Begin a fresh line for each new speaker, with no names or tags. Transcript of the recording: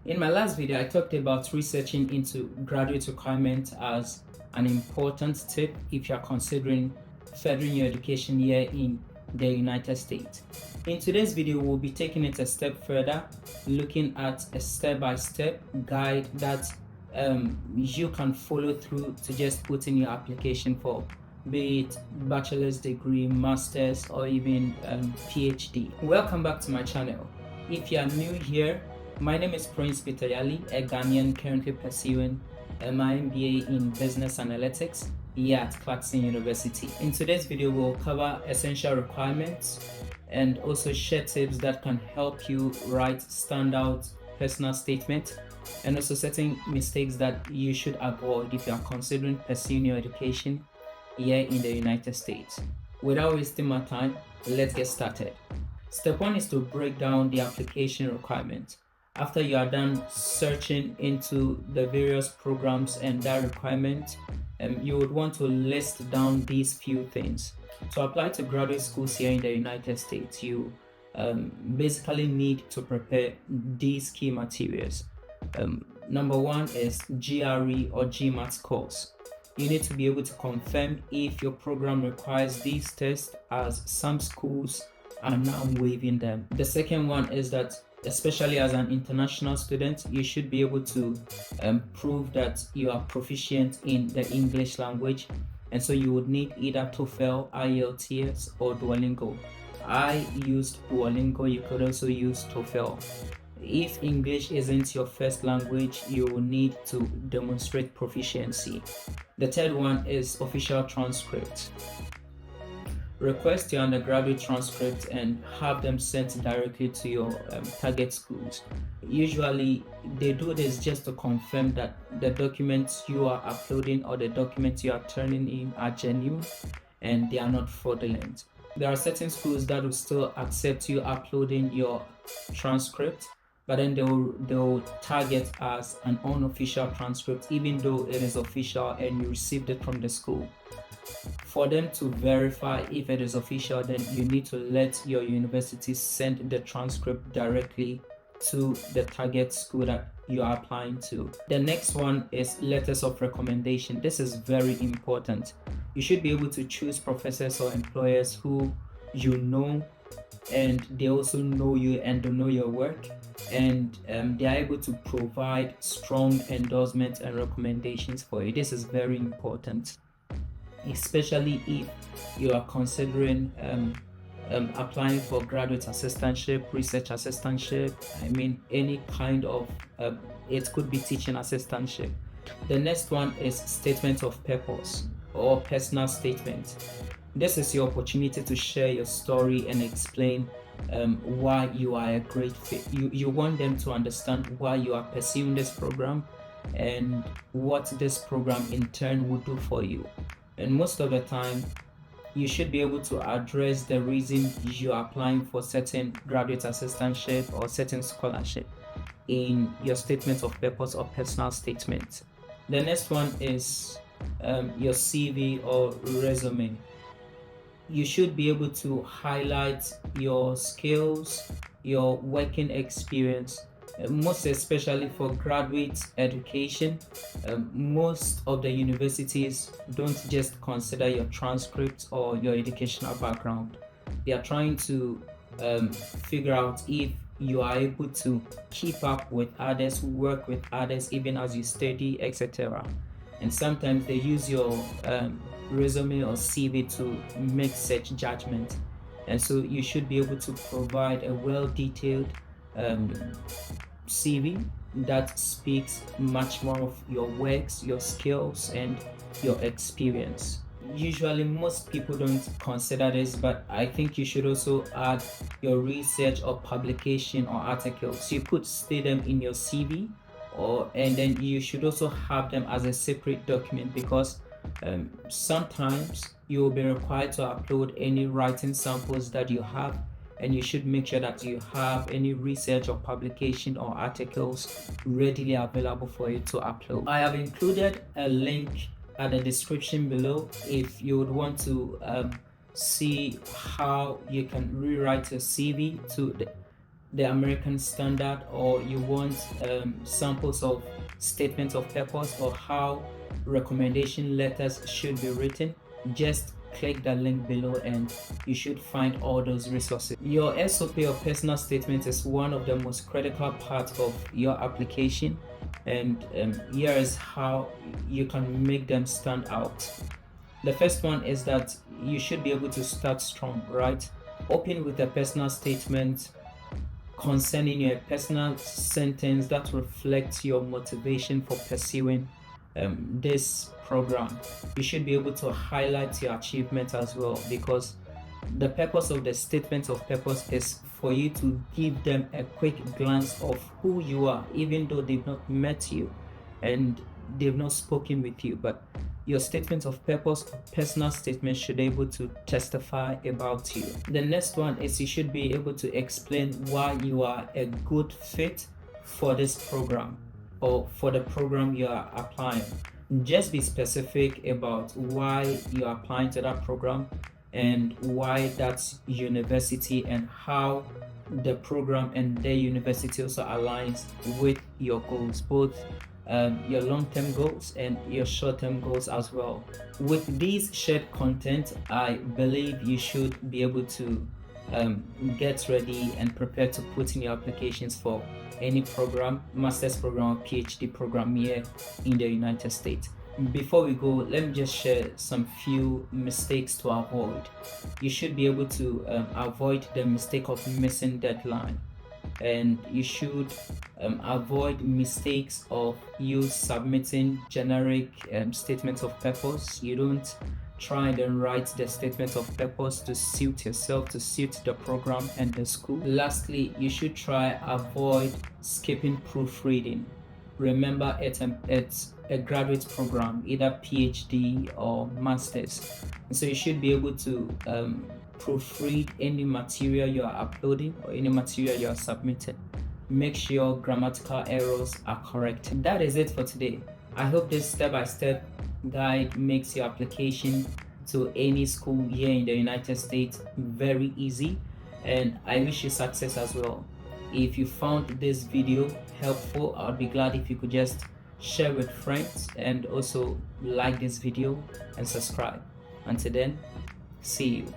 In my last video, I talked about researching into graduate requirements as an important tip if you're considering furthering your education here in the United States. In today's video, we'll be taking it a step further, looking at a step-by-step guide that you can follow through to just put in your application for, be it bachelor's degree, master's, or even PhD. Welcome back to my channel. If you are new here, my name is Prince Peter Yalley, a Ghanaian currently pursuing my MBA in Business Analytics here at Clarkson University. In today's video, we'll cover essential requirements and also share tips that can help you write standout personal statements and also certain mistakes that you should avoid if you are considering pursuing your education here in the United States. Without wasting my time, let's get started. Step 1 is to break down the application requirements. After you are done searching into the various programs and that requirement, you would want to list down these few things. To apply to graduate schools here in the United States, you basically need to prepare these key materials. Number 1 is GRE or GMAT scores. You need to be able to confirm if your program requires these tests, as some schools are now waiving them. The second one is that, especially as an international student, you should be able to prove that you are proficient in the English language, and so you would need either TOEFL, IELTS, or Duolingo. I used Duolingo. You could also use TOEFL. If English isn't your first language, you will need to demonstrate proficiency. The third one is official transcripts. Request your undergraduate transcripts and have them sent directly to your target schools. Usually, they do this just to confirm that the documents you are uploading or the documents you are turning in are genuine and they are not fraudulent. There are certain schools that will still accept you uploading your transcript, but then they'll tag it as an unofficial transcript, even though it is official and you received it from the school. For them to verify if it is official, then you need to let your university send the transcript directly to the target school that you are applying to. The next one is letters of recommendation. This is very important. You should be able to choose professors or employers who you know and they also know you and they know your work, and they are able to provide strong endorsements and recommendations for you. This is very important, especially if you are considering applying for graduate assistantship, research assistantship, any kind of, it could be teaching assistantship. The next one is statement of purpose or personal statement. This is your opportunity to share your story and explain why you are a great fit. You want them to understand why you are pursuing this program and what this program in turn will do for you. And most of the time, you should be able to address the reason you are applying for certain graduate assistantship or certain scholarship in your statement of purpose or personal statement. The next one is your CV or resume. You should be able to highlight your skills, your working experience, most especially for graduate education. Most of the universities don't just consider your transcripts or your educational background. They are trying to figure out if you are able to keep up with others, work with others even as you study, etc. And sometimes they use your resume or CV to make such judgment. And so you should be able to provide a well-detailed CV that speaks much more of your works, your skills, and your experience. Usually most people don't consider this, but I think you should also add your research or publication or articles. You could state them in your CV, and then you should also have them as a separate document, because sometimes you will be required to upload any writing samples that you have, and you should make sure that you have any research or publication or articles readily available for you to upload. I have included a link at the description below if you would want to see how you can rewrite your CV to the American standard, or you want samples of statements of purpose or how recommendation letters should be written, just click the link below and you should find all those resources. Your SOP or personal statement is one of the most critical parts of your application, and here is how you can make them stand out. The first one is that you should be able to start strong, right? Open with a personal statement concerning your personal sentence that reflects your motivation for pursuing this program. You should be able to highlight your achievements as well, because the purpose of the statement of purpose is for you to give them a quick glance of who you are, even though they've not met you and they've not spoken with you. But your statement of purpose, personal statement, should be able to testify about you. The next one is you should be able to explain why you are a good fit for this program or for the program you are applying. Just be specific about why you are applying to that program and why that's university, and how the program and the university also aligns with your goals, both your long-term goals and your short-term goals as well. With these shared content, I believe you should be able to get ready and prepare to put in your applications for any program, master's program or PhD program here in the United States. Before we go, let me just share some few mistakes to avoid. You should be able to avoid the mistake of missing deadline, and you should avoid mistakes of you submitting generic statements of purpose. You don't try and write the statement of purpose to suit yourself, to suit the program and the school. Lastly, you should try avoid skipping proofreading. Remember, it's a graduate program, either PhD or master's, and so you should be able to proofread any material you are uploading or any material you are submitting. Make sure grammatical errors are corrected. That is it for today. I hope this step-by-step guide makes your application to any school here in the United States very easy, and I wish you success as well. If you found this video helpful, I'd be glad if you could just share with friends and also like this video and subscribe. Until then, see you.